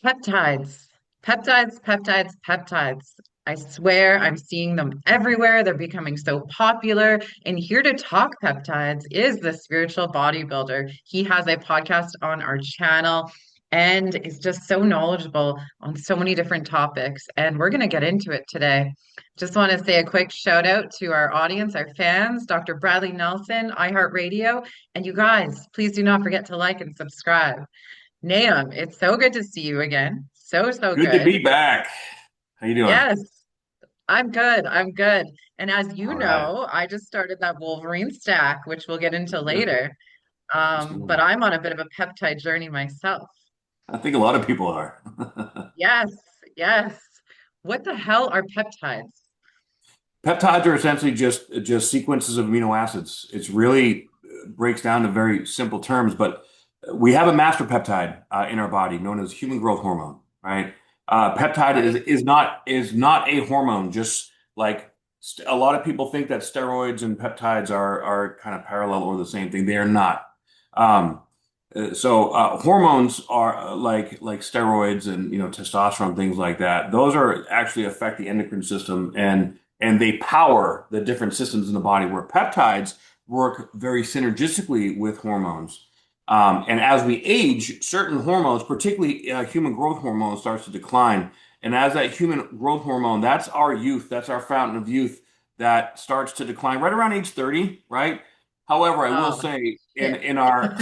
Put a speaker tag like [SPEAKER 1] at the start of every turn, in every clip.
[SPEAKER 1] Peptides, peptides. I swear I'm seeing them everywhere. They're becoming so popular. And here to talk peptides is the spiritual bodybuilder. He has a podcast on our channel and is just so knowledgeable on so many different topics. And we're going to get into it today. Just want to say a quick shout out to our audience, our fans, Dr. Bradley Nelson, iHeartRadio. And you guys, please do not forget to like and subscribe. Nahum, it's so good to see you again. So
[SPEAKER 2] Good to
[SPEAKER 1] good.
[SPEAKER 2] be back. How you doing?
[SPEAKER 1] Yes, I'm good. I'm good. And as you
[SPEAKER 2] All right.
[SPEAKER 1] know, I just started that Wolverine stack, which we'll get into
[SPEAKER 2] Good.
[SPEAKER 1] later. But
[SPEAKER 2] Absolutely.
[SPEAKER 1] I'm on a bit of a peptide journey myself.
[SPEAKER 2] I think a lot of people are.
[SPEAKER 1] Yes, yes. What the hell are peptides?
[SPEAKER 2] Peptides are essentially just sequences of amino acids. It's really breaks down to very simple terms, but we have a master peptide in our body known as human growth hormone, right? Peptide is
[SPEAKER 1] Right.
[SPEAKER 2] is not is not a hormone. Just like a lot of people think that steroids and peptides are kind of parallel or the same thing. They are not. Um, Hormones are like steroids and testosterone, things like that. Those are actually affect the endocrine system and they power the different systems in the body, where peptides work very synergistically with hormones. And as we age, certain hormones, particularly human growth hormone, starts to decline. And as that human growth hormone, that's our youth, that's our fountain of youth, that starts to decline right around age 30, right? However, I will
[SPEAKER 1] Oh,
[SPEAKER 2] say in
[SPEAKER 1] shit.
[SPEAKER 2] in our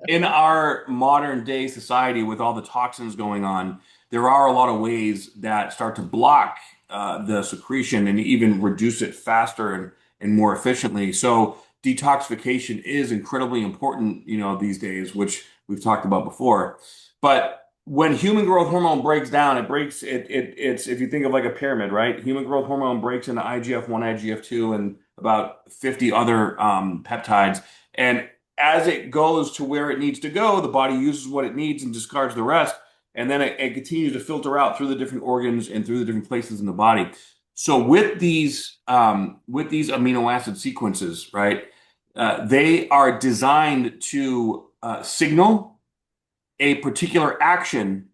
[SPEAKER 2] in our modern day society, with all the toxins going on, there are a lot of ways that start to block the secretion and even reduce it faster and more efficiently. So detoxification is incredibly important, these days, which we've talked about before. But when human growth hormone breaks down, it's if you think of like a pyramid, right? Human growth hormone breaks into IGF-1, IGF-2, and about 50 other peptides. And as it goes to where it needs to go, the body uses what it needs and discards the rest. And then it continues to filter out through the different organs and through the different places in the body. So with these amino acid sequences, right, they are designed to signal a particular action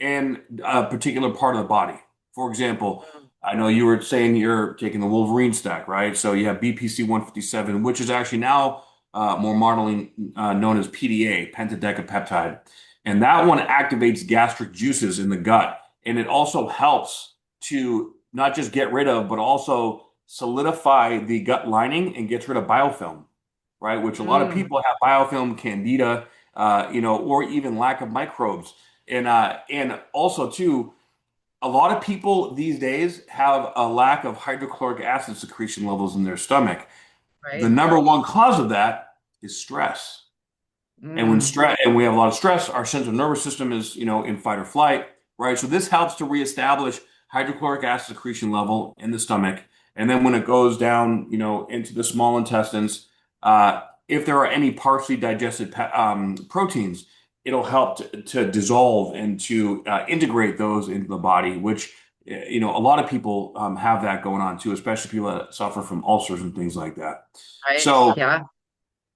[SPEAKER 2] in a particular part of the body. For example, I know you were saying you're taking the Wolverine stack, right? So you have BPC 157, which is actually now more modeling known as PDA, pentadecapeptide. And that one activates gastric juices in the gut. And it also helps to not just get rid of, but also solidify the gut lining and gets rid of biofilm, right? Which a lot of
[SPEAKER 1] Mm,
[SPEAKER 2] people have biofilm, candida, or even lack of microbes. And also too, a lot of people these days have a lack of hydrochloric acid secretion levels in their stomach. The
[SPEAKER 1] right.
[SPEAKER 2] number one cause of that is stress. And when
[SPEAKER 1] Mm,
[SPEAKER 2] stress and we have a lot of stress, our central nervous system is, in fight or flight, right? So this helps to reestablish hydrochloric acid secretion level in the stomach. And then when it goes down, into the small intestines, if there are any partially digested proteins, it'll help to dissolve and to integrate those into the body, which, a lot of people have that going on too, especially people that suffer from ulcers and things like that.
[SPEAKER 1] right.
[SPEAKER 2] So
[SPEAKER 1] Yeah.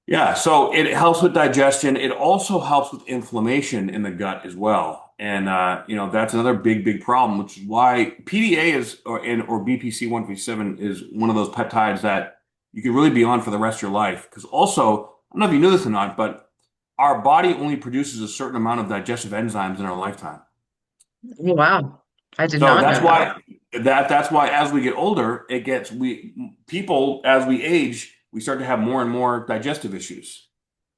[SPEAKER 2] yeah, so it helps with digestion. It also helps with inflammation in the gut as well. And that's another big problem, which is why PDA or BPC 157 is one of those peptides that you can really be on for the rest of your life. Because also, I don't know if you knew this or not, but our body only produces a certain amount of digestive enzymes in our lifetime.
[SPEAKER 1] Oh, wow. I did
[SPEAKER 2] So
[SPEAKER 1] not
[SPEAKER 2] that's
[SPEAKER 1] know that.
[SPEAKER 2] why that's why as we get older, it gets we people as we age, we start to have more and more digestive issues.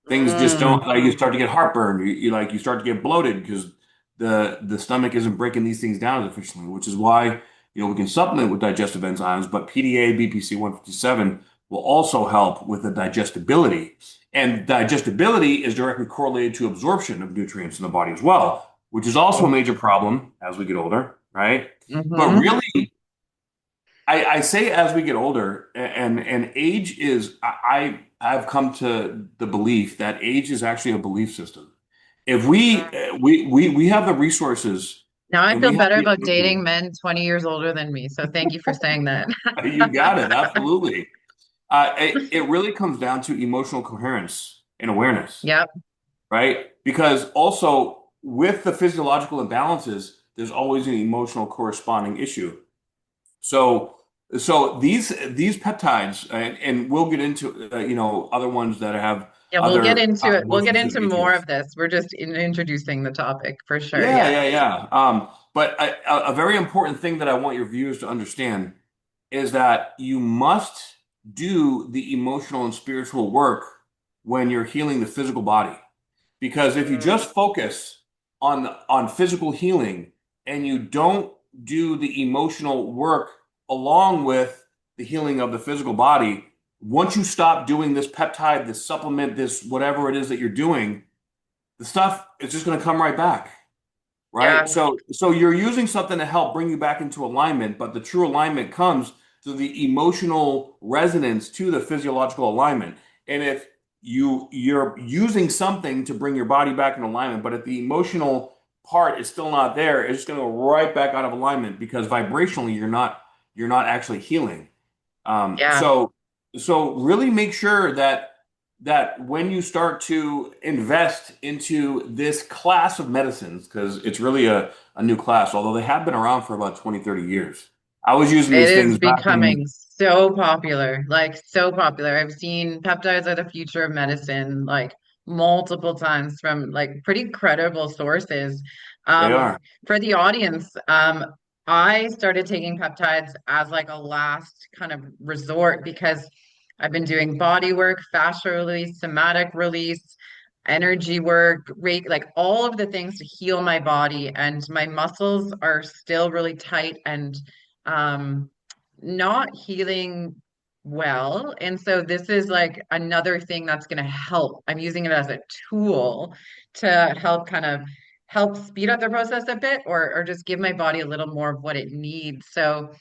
[SPEAKER 2] Things just
[SPEAKER 1] Mm,
[SPEAKER 2] don't, like, you start to get heartburn. You start to get bloated because the stomach isn't breaking these things down as efficiently, which is why we can supplement with digestive enzymes, but PDA BPC 157 will also help with the digestibility. And digestibility is directly correlated to absorption of nutrients in the body as well, which is also a major problem as we get older, right? But
[SPEAKER 1] mm-hmm.
[SPEAKER 2] really, I say as we get older, and age is I've come to the belief that age is actually a belief system. If we have the resources
[SPEAKER 1] Now I
[SPEAKER 2] and
[SPEAKER 1] feel
[SPEAKER 2] we have
[SPEAKER 1] better
[SPEAKER 2] the
[SPEAKER 1] about dating
[SPEAKER 2] ability,
[SPEAKER 1] men 20 years older than me. So thank you for saying that.
[SPEAKER 2] you got it, absolutely. It really comes down to emotional coherence and awareness,
[SPEAKER 1] Yep.
[SPEAKER 2] right? Because also with the physiological imbalances, there's always an emotional corresponding issue. So, these peptides, and we'll get into other ones that have
[SPEAKER 1] Yeah, we'll get
[SPEAKER 2] other
[SPEAKER 1] into it. We'll
[SPEAKER 2] more
[SPEAKER 1] get
[SPEAKER 2] specific
[SPEAKER 1] into more
[SPEAKER 2] issues.
[SPEAKER 1] of this. We're just introducing the topic for sure.
[SPEAKER 2] Yeah,
[SPEAKER 1] Yes.
[SPEAKER 2] yeah, yeah. But a very important thing that I want your viewers to understand is that you must do the emotional and spiritual work when you're healing the physical body. Because if you
[SPEAKER 1] Mm,
[SPEAKER 2] just focus on physical healing and you don't do the emotional work along with the healing of the physical body, once you stop doing this peptide, this supplement, this whatever it is that you're doing, the stuff is just going to come right back, right?
[SPEAKER 1] yeah.
[SPEAKER 2] So you're using something to help bring you back into alignment, but the true alignment comes through the emotional resonance to the physiological alignment. And if you're using something to bring your body back in alignment, but if the emotional part is still not there, it's just going to go right back out of alignment because vibrationally you're not actually healing. Um,
[SPEAKER 1] Yeah.
[SPEAKER 2] so so really make sure that when you start to invest into this class of medicines, because it's really a new class, although they have been around for about 20, 30 years. I was using
[SPEAKER 1] It
[SPEAKER 2] these
[SPEAKER 1] is
[SPEAKER 2] things back
[SPEAKER 1] becoming
[SPEAKER 2] in,
[SPEAKER 1] so popular, like so popular. I've seen peptides are the future of medicine, like multiple times from like pretty credible sources.
[SPEAKER 2] they
[SPEAKER 1] Um,
[SPEAKER 2] are.
[SPEAKER 1] for the audience, I started taking peptides as like a last kind of resort because I've been doing body work, fascia release, somatic release, energy work, rate, like all of the things to heal my body, and my muscles are still really tight and um not healing well. And so this is like another thing that's going to help. I'm using it as a tool to help kind of help speed up the process a bit or just give my body a little more of what it needs. So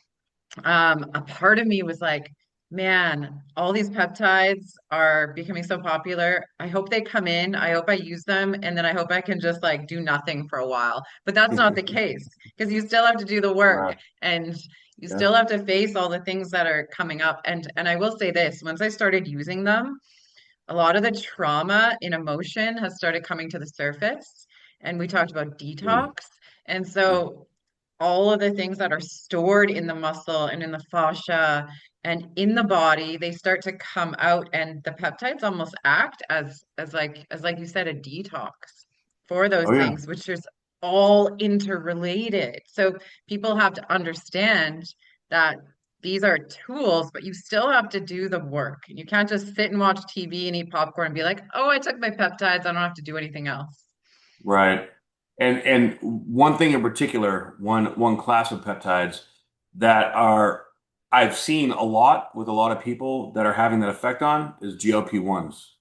[SPEAKER 1] a part of me was like, man, all these peptides are becoming so popular. I hope they come in. I hope I use them. And then I hope I can just like do nothing for a while. But that's not the case because you still have to do the work
[SPEAKER 2] Right.
[SPEAKER 1] and you
[SPEAKER 2] Yeah.
[SPEAKER 1] still have to face all the things that are coming up. And I will say this, once I started using them, a lot of the trauma in emotion has started coming to the surface. And we talked about
[SPEAKER 2] Mm.
[SPEAKER 1] detox. And so all of the things that are stored in the muscle and in the fascia and in the body, they start to come out, and the peptides almost act as like you said, a detox for those
[SPEAKER 2] Oh yeah.
[SPEAKER 1] things, which is all interrelated. So people have to understand that these are tools, but you still have to do the work. You can't just sit and watch TV and eat popcorn and be like, oh, I took my peptides, I don't have to do anything else.
[SPEAKER 2] Right. And one thing in particular, one class of peptides that are I've seen a lot with a lot of people that are having that effect on is GLP-1s.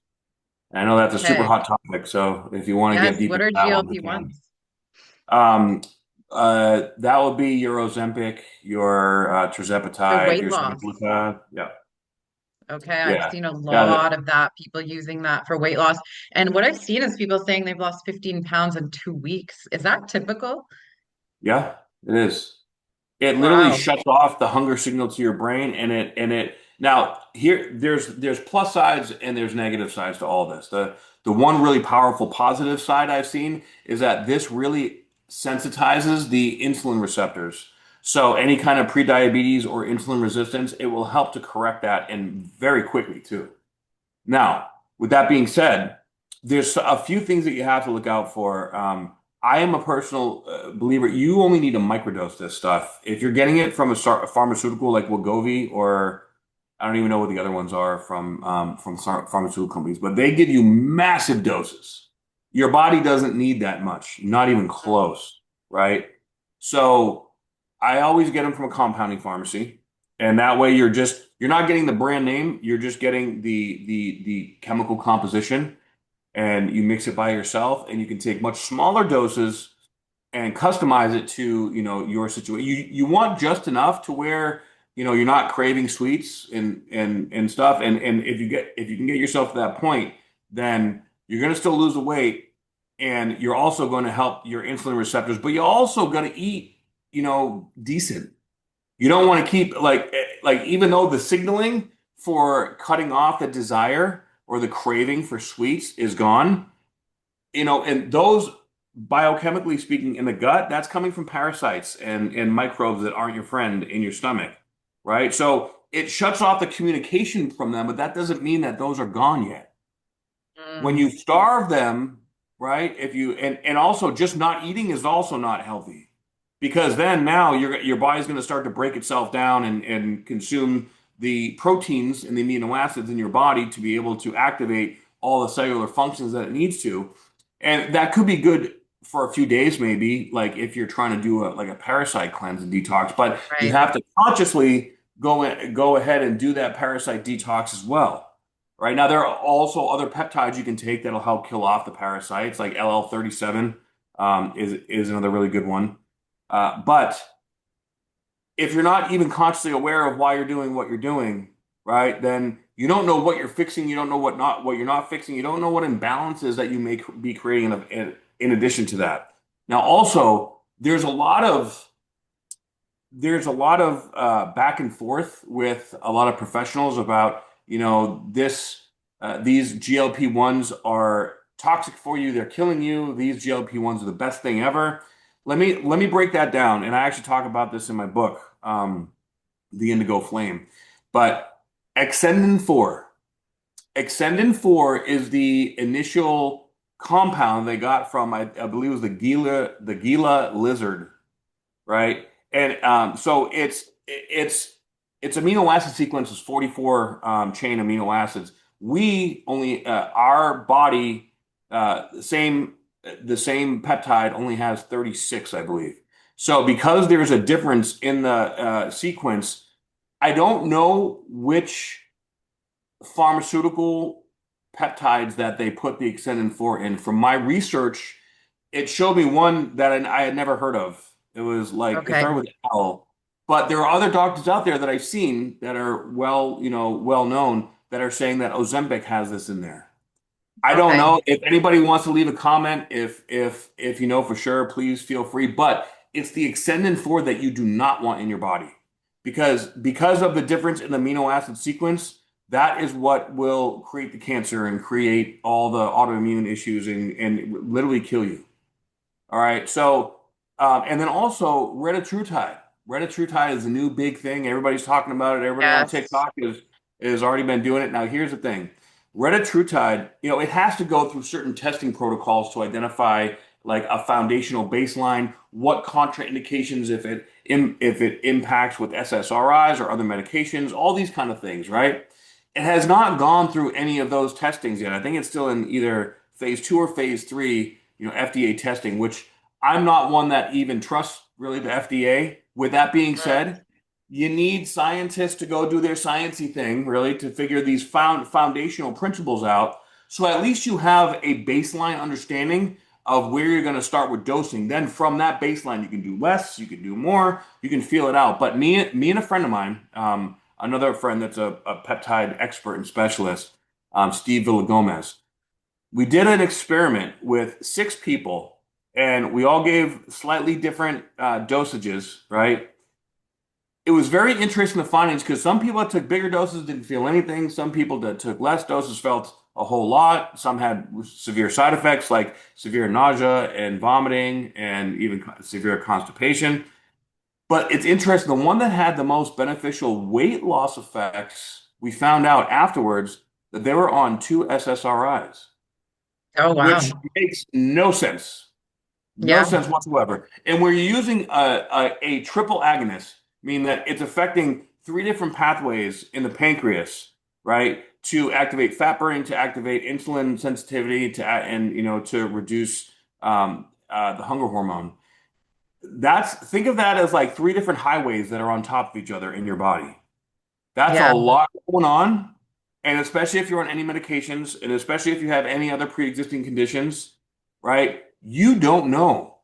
[SPEAKER 2] And I know that's a super
[SPEAKER 1] Okay.
[SPEAKER 2] hot topic, so if you want to get
[SPEAKER 1] Yes.
[SPEAKER 2] deep
[SPEAKER 1] What
[SPEAKER 2] into
[SPEAKER 1] are
[SPEAKER 2] that one, we can.
[SPEAKER 1] GLP-1s?
[SPEAKER 2] Um, that would be your Ozempic, your
[SPEAKER 1] So
[SPEAKER 2] tirzepatide,
[SPEAKER 1] weight
[SPEAKER 2] your
[SPEAKER 1] loss.
[SPEAKER 2] semaglutide. Yeah,
[SPEAKER 1] Okay, I've
[SPEAKER 2] yeah,
[SPEAKER 1] seen a
[SPEAKER 2] yeah,
[SPEAKER 1] lot of that, people using that for weight loss. And what I've seen is people saying they've lost 15 pounds in 2 weeks. Is that typical?
[SPEAKER 2] yeah. It is. It literally
[SPEAKER 1] Wow.
[SPEAKER 2] shuts off the hunger signal to your brain, and it. Now here, there's plus sides and there's negative sides to all this. The one really powerful positive side I've seen is that this really sensitizes the insulin receptors. So any kind of prediabetes or insulin resistance, it will help to correct that and very quickly too. Now, with that being said, there's a few things that you have to look out for. I am a personal believer. You only need to microdose this stuff. If you're getting it from a pharmaceutical like Wegovy, or I don't even know what the other ones are from pharmaceutical companies, but they give you massive doses. Your body doesn't need that much, not even close, right? So I always get them from a compounding pharmacy. And that way you're not getting the brand name, you're just getting the chemical composition, and you mix it by yourself, and you can take much smaller doses and customize it to, your situation. You want just enough to where, you're not craving sweets and stuff. And if you can get yourself to that point, then you're going to still lose the weight, and you're also going to help your insulin receptors, but you also got to eat, decent. You don't want to keep like even though the signaling for cutting off the desire or the craving for sweets is gone, and those biochemically speaking, in the gut, that's coming from parasites and microbes that aren't your friend in your stomach, right? So it shuts off the communication from them, but that doesn't mean that those are gone yet. When
[SPEAKER 1] Mm,
[SPEAKER 2] you starve them, right? If you and also just not eating is also not healthy because then now your body's going to start to break itself down and consume the proteins and the amino acids in your body to be able to activate all the cellular functions that it needs to. And that could be good for a few days, maybe, like if you're trying to do a parasite cleanse and detox, but you
[SPEAKER 1] right.
[SPEAKER 2] have to consciously go ahead and do that parasite detox as well. Right now, there are also other peptides you can take that'll help kill off the parasites, like LL37 is another really good one. But if you're not even consciously aware of why you're doing what you're doing, right, then you don't know what you're fixing. You don't know what you're not fixing. You don't know what imbalances that you may be creating in addition to that. Now, also, there's a lot of back and forth with a lot of professionals about, these GLP-1s are toxic for you, they're killing you. These GLP-1s are the best thing ever. Let me break that down, and I actually talk about this in my book, The Indigo Flame. But Exendin 4, Exendin 4 is the initial compound they got from, I believe it was the Gila lizard, right? And so its amino acid sequence is 44 chain amino acids. We only our body the same peptide only has 36, I believe. So because there's a difference in the sequence, I don't know which pharmaceutical peptides that they put the exendin 4 in. From my research, it showed me one that I had never heard of. It was like it
[SPEAKER 1] Okay.
[SPEAKER 2] started with L, but there are other doctors out there that I've seen that are well known that are saying that Ozempic has this in there. I don't
[SPEAKER 1] Okay.
[SPEAKER 2] know if anybody wants to leave a comment. If you know for sure, please feel free. But it's the exendin 4 that you do not want in your body because of the difference in the amino acid sequence. That is what will create the cancer and create all the autoimmune issues and literally kill you. All right. So, and then also retatrutide. Retatrutide is a new big thing. Everybody's talking about it. Everybody on
[SPEAKER 1] Yes.
[SPEAKER 2] TikTok is already been doing it. Now, here's the thing. Retatrutide, it has to go through certain testing protocols to identify like a foundational baseline, what contraindications if it impacts with SSRIs or other medications, all these kind of things, right? It has not gone through any of those testings yet. I think it's still in either phase 2 or phase 3, FDA testing, which I'm not one that even trusts really the FDA. With that being
[SPEAKER 1] Mm,
[SPEAKER 2] said, you need scientists to go do their sciencey thing, really, to figure these foundational principles out. So at least you have a baseline understanding of where you're going to start with dosing. Then from that baseline, you can do less, you can do more, you can feel it out. But me and a friend of mine, another friend that's a peptide expert and specialist, Steve Villagomez, we did an experiment with 6 people, and we all gave slightly different dosages, right? It was very interesting, the findings, because some people that took bigger doses didn't feel anything. Some people that took less doses felt a whole lot. Some had severe side effects like severe nausea and vomiting and even severe constipation. But it's interesting, the one that had the most beneficial weight loss effects, we found out afterwards that they were on 2 SSRIs,
[SPEAKER 1] oh,
[SPEAKER 2] which
[SPEAKER 1] wow.
[SPEAKER 2] makes no sense. No
[SPEAKER 1] Yeah.
[SPEAKER 2] sense whatsoever. And we're using a triple agonist, meaning that it's affecting 3 different pathways in the pancreas, right? To activate fat burning, to activate insulin sensitivity, and to reduce the hunger hormone. Think of that as like 3 different highways that are on top of each other in your body. That's a
[SPEAKER 1] Yeah.
[SPEAKER 2] lot going on. And especially if you're on any medications, and especially if you have any other pre-existing conditions, right? You don't know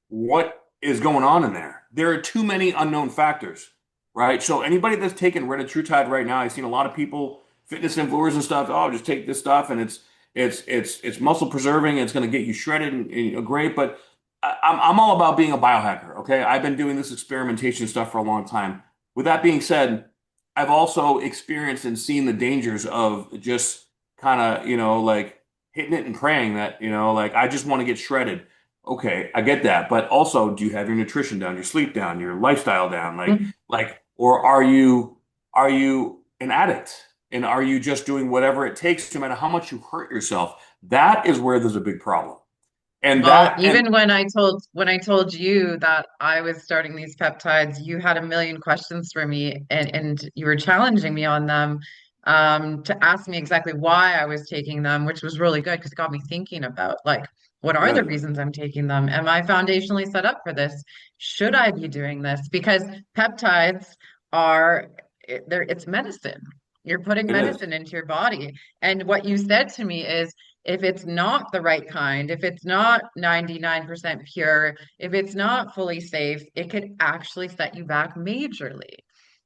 [SPEAKER 2] what is going on in there. There are too many unknown factors, right? So anybody that's taking retatrutide right now, I've seen a lot of people, fitness influencers and stuff, oh, just take this stuff and it's muscle preserving, it's going to get you shredded and great. But I'm all about being a biohacker, okay? I've been doing this experimentation stuff for a long time. With that being said, I've also experienced and seen the dangers of just kind of, like hitting it and praying that, like I just want to get shredded. Okay, I get that, but also, do you have your nutrition down, your sleep down, your lifestyle down?
[SPEAKER 1] Mhm.
[SPEAKER 2] Or are you an addict? And are you just doing whatever it takes, no matter how much you hurt yourself? That is where there's a big problem. And
[SPEAKER 1] Well,
[SPEAKER 2] that, and
[SPEAKER 1] even when I told you that I was starting these peptides, you had a million questions for me, and you were challenging me on them, to ask me exactly why I was taking them, which was really good because it got me thinking about, like, what are the
[SPEAKER 2] good,
[SPEAKER 1] reasons I'm taking them? Am I foundationally set up for this? Should I be doing this? Because peptides are it's medicine. You're putting
[SPEAKER 2] it is.
[SPEAKER 1] medicine into your body. And what you said to me is, if it's not the right kind, if it's not 99% pure, if it's not fully safe, it could actually set you back majorly.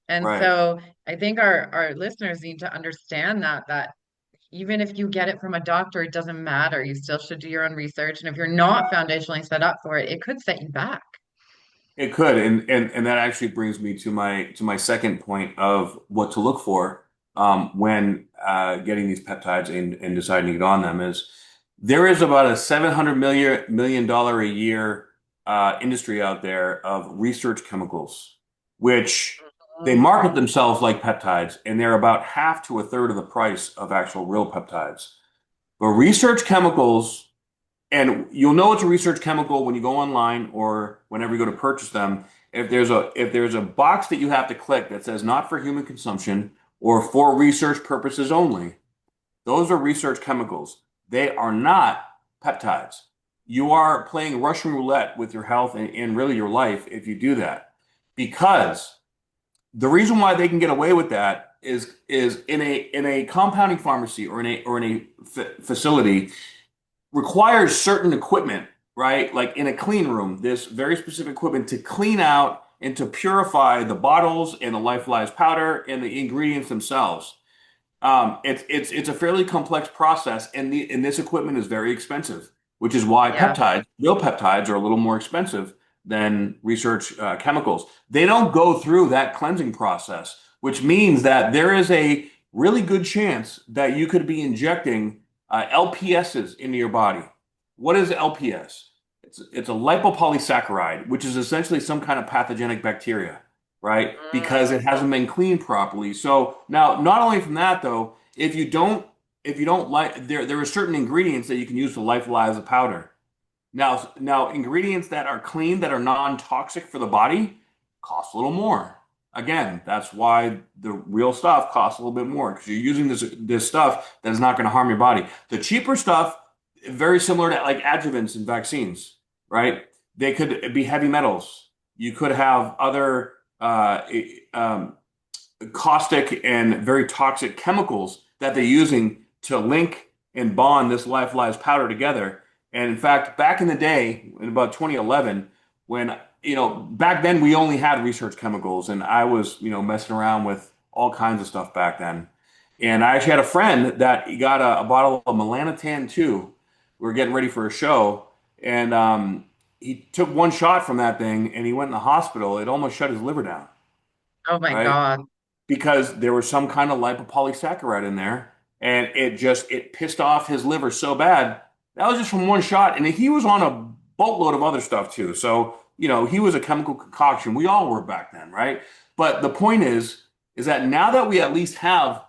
[SPEAKER 1] And
[SPEAKER 2] Right.
[SPEAKER 1] so I think our listeners need to understand that even if you get it from a doctor, it doesn't matter. You still should do your own research. And if you're not foundationally set up for it, it could set you back.
[SPEAKER 2] It could, and that actually brings me to my second point of what to look for when getting these peptides and deciding to get on them is there is about a $700 million a year industry out there of research chemicals, which they
[SPEAKER 1] Mhm.
[SPEAKER 2] market themselves like peptides, and they're about half to a third of the price of actual real peptides. But research chemicals, and you'll know it's a research chemical when you go online or whenever you go to purchase them. If there's a box that you have to click that says not for human consumption or for research purposes only, those are research chemicals. They are not peptides. You are playing Russian roulette with your health and really your life if you do that. Because the reason why they can get away with that is in a compounding pharmacy or in a facility requires certain equipment, right? Like in a clean room, this very specific equipment to clean out and to purify the bottles and the lyophilized powder and the ingredients themselves. It's a fairly complex process, and this equipment is very expensive, which is why
[SPEAKER 1] Yeah.
[SPEAKER 2] real peptides, are a little more expensive than research chemicals. They don't go through that cleansing process, which means that there is a really good chance that you could be injecting LPSs into your body. What is LPS? It's a lipopolysaccharide, which is essentially some kind of pathogenic bacteria, right? Because it hasn't been cleaned properly. So now, not only from that though, if you don't like, there are certain ingredients that you can use to lyophilize the powder. Now ingredients that are clean, that are non-toxic for the body, cost a little more. Again, that's why the real stuff costs a little bit more because you're using this stuff that is not going to harm your body. The cheaper stuff, very similar to like adjuvants and vaccines, right? They could be heavy metals. You could have other um, caustic and very toxic chemicals that they're using to link and bond this lyophilized powder together. And in fact, back in the day, in about 2011, when, back then we only had research chemicals, and I was, messing around with all kinds of stuff back then. And I actually had a friend that he got a bottle of melanotan 2. We were getting ready for a show, and he took one shot from that thing, and he went in the hospital. It almost shut his liver down,
[SPEAKER 1] Oh my
[SPEAKER 2] right?
[SPEAKER 1] God.
[SPEAKER 2] Because there was some kind of lipopolysaccharide in there, and it pissed off his liver so bad. That was just from one shot, and he was on a boatload of other stuff too. So, he was a chemical concoction. We all were back then, right? But the point is that now that we at least have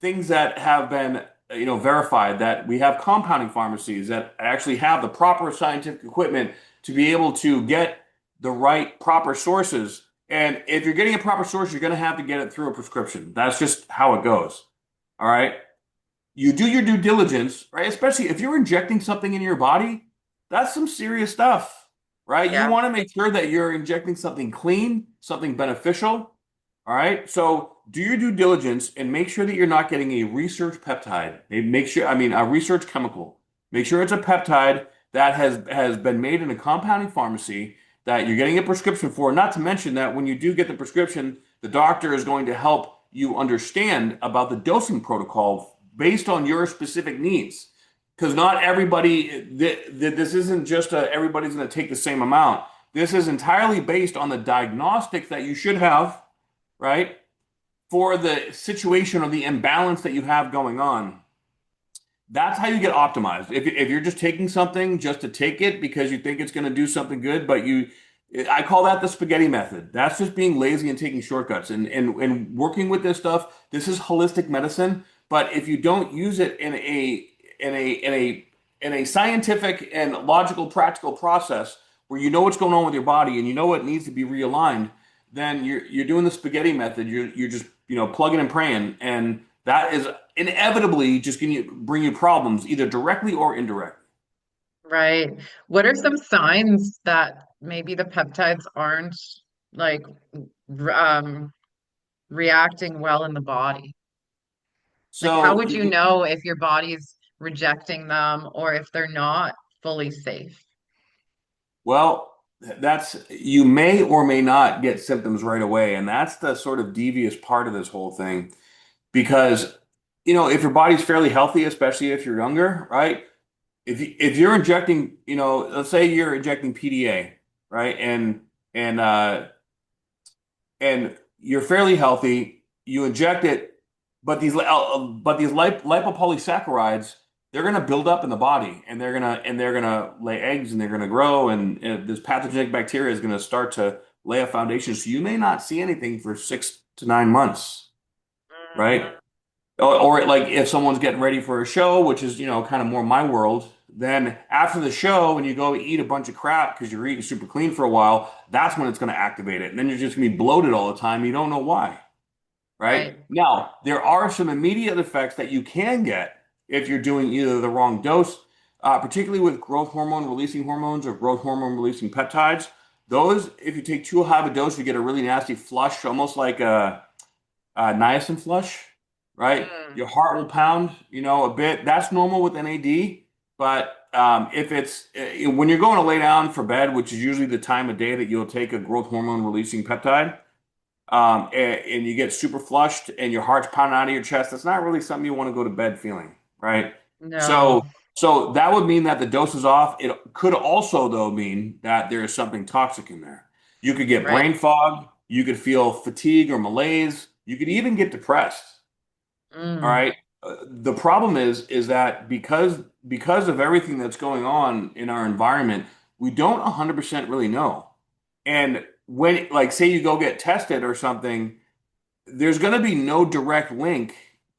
[SPEAKER 2] things that have been, verified, that we have compounding pharmacies that actually have the proper scientific equipment to be able to get the right proper sources. And if you're getting a proper source, you're going to have to get it through a prescription. That's just how it goes. All right. You do your due diligence, right? Especially if you're injecting something in your body, that's some serious stuff, right? You
[SPEAKER 1] Yeah.
[SPEAKER 2] want to make sure that you're injecting something clean, something beneficial. All right. So do your due diligence and make sure that you're not getting a research peptide. Make sure, I mean, a research chemical. Make sure it's a peptide that has been made in a compounding pharmacy that you're getting a prescription for. Not to mention that when you do get the prescription, the doctor is going to help you understand about the dosing protocol based on your specific needs. Because not everybody, this isn't just everybody's going to take the same amount. This is entirely based on the diagnostics that you should have, right? For the situation or the imbalance that you have going on. That's how you get optimized. If you're just taking something just to take it because you think it's going to do something good, but I call that the spaghetti method. That's just being lazy and taking shortcuts. And working with this stuff, this is holistic medicine. But if you don't use it in a in a in a scientific and logical, practical process where you know what's going on with your body and you know what needs to be realigned, then you're doing the spaghetti method. You're just plugging and praying, and that is inevitably just going to bring you problems either directly or indirectly.
[SPEAKER 1] Right. What are some signs that maybe the peptides aren't like um reacting well in the body? Like, how
[SPEAKER 2] So
[SPEAKER 1] would you know if your body's rejecting them or if they're not fully safe?
[SPEAKER 2] well, that's you may or may not get symptoms right away, and that's the sort of devious part of this whole thing because if your body's fairly healthy, especially if you're younger, right? If you're injecting, let's say you're injecting PDA, right? And you're fairly healthy, you inject it, but these lipopolysaccharides, they're going to build up in the body, and they're going to lay eggs, and they're going to grow, and this pathogenic bacteria is going to start to lay a foundation. So you may not see anything for 6 to 9 months, right? Or like if someone's getting ready for a show, which is kind of more my world, then after the show, when you go eat a bunch of crap because you're eating super clean for a while, that's when it's going to activate it, and then you're just going to be bloated all the time. You don't know why, right?
[SPEAKER 1] Right.
[SPEAKER 2] Now there are some immediate effects that you can get if you're doing either the wrong dose, particularly with growth hormone releasing hormones or growth hormone releasing peptides. Those, if you take too high of a dose, you get a really nasty flush, almost like a niacin flush, right?
[SPEAKER 1] Mm,
[SPEAKER 2] Your heart will pound, a bit. That's normal with NAD. But if it's when you're going to lay down for bed, which is usually the time of day that you'll take a growth hormone releasing peptide, and you get super flushed and your heart's pounding out of your chest, that's not really something you want to go to bed feeling, right?
[SPEAKER 1] no.
[SPEAKER 2] So, so that would mean that the dose is off. It could also, though, mean that there is something toxic in there. You could get
[SPEAKER 1] Right.
[SPEAKER 2] brain fog. You could feel fatigue or malaise. You could even get depressed. All
[SPEAKER 1] Mm,
[SPEAKER 2] right. The problem is that because of everything that's going on in our environment, we don't 100% really know. And when, like, say you go get tested or something, there's going to be no direct link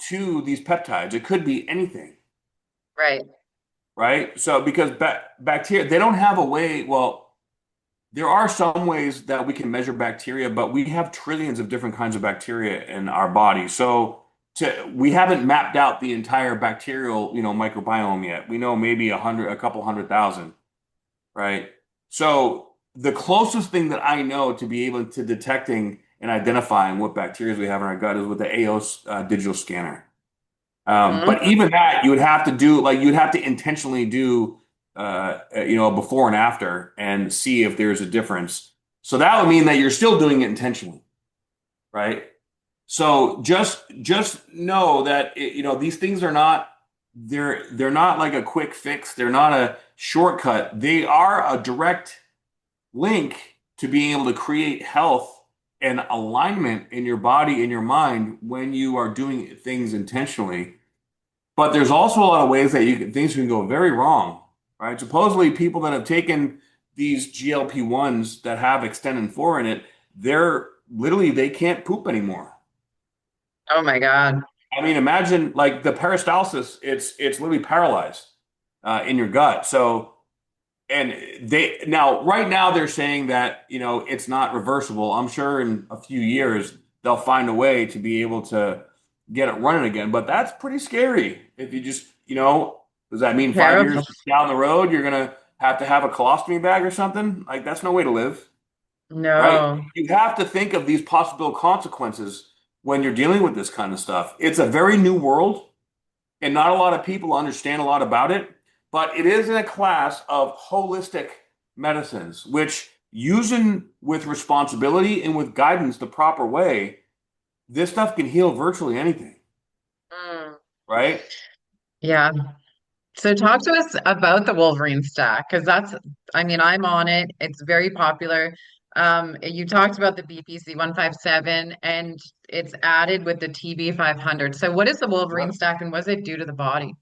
[SPEAKER 2] to these peptides. It could be anything,
[SPEAKER 1] right.
[SPEAKER 2] right? So because bacteria, they don't have a way. Well, there are some ways that we can measure bacteria, but we have trillions of different kinds of bacteria in our body. So we haven't mapped out the entire bacterial, microbiome yet. We know maybe a couple 100,000, right? So the closest thing that I know to be able to detecting and identifying what bacteria we have in our gut is with the AOS digital scanner. But
[SPEAKER 1] Hmm.
[SPEAKER 2] even that, you would have to do like you'd have to intentionally do before and after and see if there's a difference. So that would mean that you're still doing it intentionally, right? So just know that these things are not they're not like a quick fix. They're not a shortcut. They are a direct link to being able to create health and alignment in your body and your mind when you are doing things intentionally. But there's also a lot of ways that things can go very wrong, right? Supposedly, people that have taken these GLP-1s that have extendin 4 in it, they're literally they can't poop anymore.
[SPEAKER 1] Oh my God.
[SPEAKER 2] I mean, imagine like the peristalsis, it's literally paralyzed in your gut. So, and they now right now they're saying that it's not reversible. I'm sure in a few years they'll find a way to be able to get it running again. But that's pretty scary. If you just does that mean 5 years
[SPEAKER 1] Terrible.
[SPEAKER 2] down the road you're gonna have to have a colostomy bag or something? Like that's no way to live, right?
[SPEAKER 1] No.
[SPEAKER 2] You have to think of these possible consequences when you're dealing with this kind of stuff. It's a very new world and not a lot of people understand a lot about it, but it is in a class of holistic medicines, which using with responsibility and with guidance the proper way, this stuff can heal virtually anything,
[SPEAKER 1] Mm.
[SPEAKER 2] right?
[SPEAKER 1] Yeah. So talk to us about the Wolverine stack because I mean, I'm on it. It's very popular. You talked about the BPC 157 and it's added with the TB 500. So what is the Wolverine
[SPEAKER 2] Yep.
[SPEAKER 1] stack and what does it do to the body?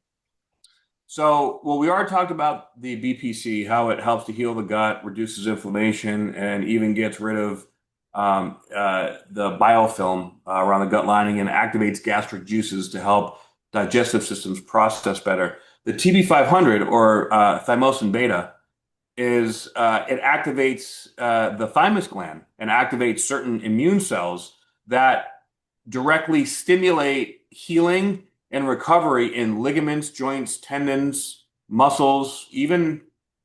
[SPEAKER 2] So, well, we already talked about the BPC, how it helps to heal the gut, reduces inflammation, and even gets rid of the biofilm around the gut lining and activates gastric juices to help digestive systems process better. The TB500 or thymosin beta is it activates the thymus gland and activates certain immune cells that directly stimulate healing and recovery in ligaments, joints, tendons, muscles,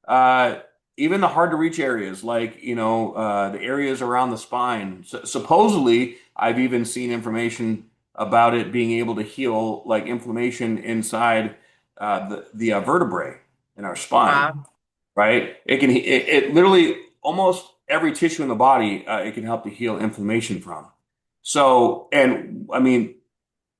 [SPEAKER 2] uh, even the hard to reach areas like the areas around the spine. Supposedly, I've even seen information about it being able to heal like inflammation inside the vertebrae in our spine,
[SPEAKER 1] Wow.
[SPEAKER 2] right? It literally almost every tissue in the body it can help to heal inflammation from. So, and I mean,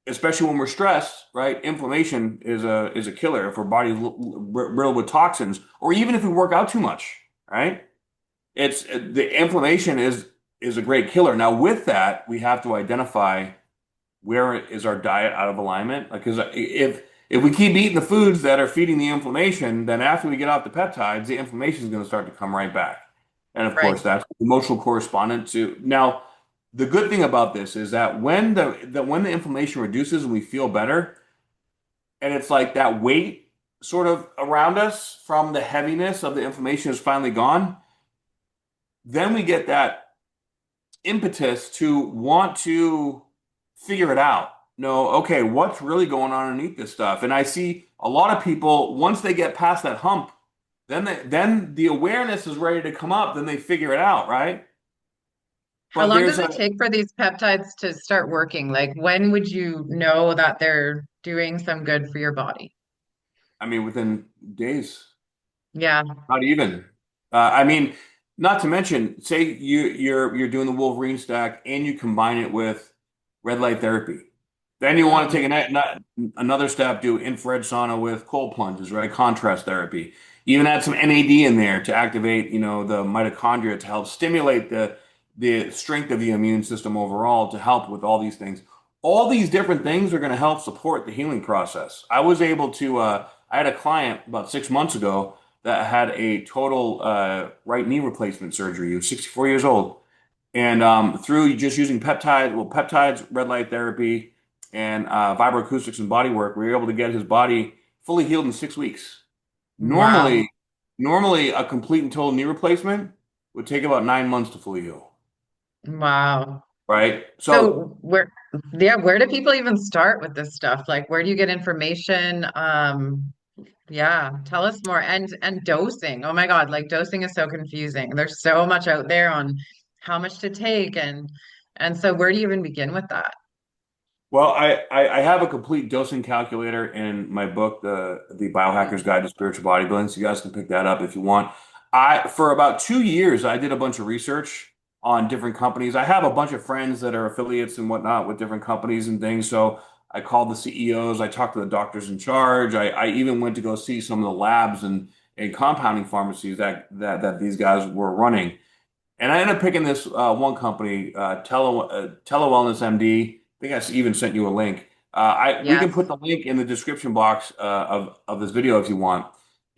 [SPEAKER 2] especially when we're stressed, right? Inflammation is a killer if our body's riddled with toxins, or even if we work out too much, right? It's the inflammation is a great killer. Now, with that, we have to identify where is our diet out of alignment? Like, because if we keep eating the foods that are feeding the inflammation, then after we get off the peptides, the inflammation is going to start to come right back. And of
[SPEAKER 1] Right.
[SPEAKER 2] course, that's emotional correspondent to now. The good thing about this is that when the inflammation reduces and we feel better, and it's like that weight sort of around us from the heaviness of the inflammation is finally gone, then we get that impetus to want to figure it out. No, okay, what's really going on underneath this stuff? And I see a lot of people once they get past that hump, then the awareness is ready to come up, then they figure it out, right?
[SPEAKER 1] How
[SPEAKER 2] But
[SPEAKER 1] long does
[SPEAKER 2] there's
[SPEAKER 1] it
[SPEAKER 2] a,
[SPEAKER 1] take for these peptides to start working? Like, when would you know that they're doing some good for your body?
[SPEAKER 2] I mean, within days,
[SPEAKER 1] Yeah.
[SPEAKER 2] not even. I mean, not to mention, say you're doing the Wolverine stack and you combine it with red light therapy. Then you want to take
[SPEAKER 1] Mm.
[SPEAKER 2] another step, do infrared sauna with cold plunges, right? Contrast therapy. Even add some NAD in there to activate, the mitochondria to help stimulate the strength of the immune system overall to help with all these things. All these different things are going to help support the healing process. I was able to, I had a client about 6 months ago that had a total right knee replacement surgery. He was 64 years old. And through just using peptides, red light therapy, and vibroacoustics and body work, we were able to get his body fully healed in 6 weeks.
[SPEAKER 1] Wow.
[SPEAKER 2] Normally, normally a complete and total knee replacement would take about 9 months to fully heal,
[SPEAKER 1] Wow.
[SPEAKER 2] right? So
[SPEAKER 1] So where do people even start with this stuff? Like, where do you get information? Yeah, tell us more. And dosing. Oh my God, like dosing is so confusing. There's so much out there on how much to take and so where do you even begin with that?
[SPEAKER 2] well, I have a complete dosing calculator in my book, the Biohacker's Guide to Spiritual Bodybuilding. So you guys can pick that up if you want. I for about 2 years I did a bunch of research on different companies. I have a bunch of friends that are affiliates and whatnot with different companies and things. So I called the CEOs, I talked to the doctors in charge. I even went to go see some of the labs and compounding pharmacies that these guys were running. And I ended up picking this one company, Tele MD. I think I even sent you a link. We can put
[SPEAKER 1] Yes.
[SPEAKER 2] the link in the description box of this video if you want.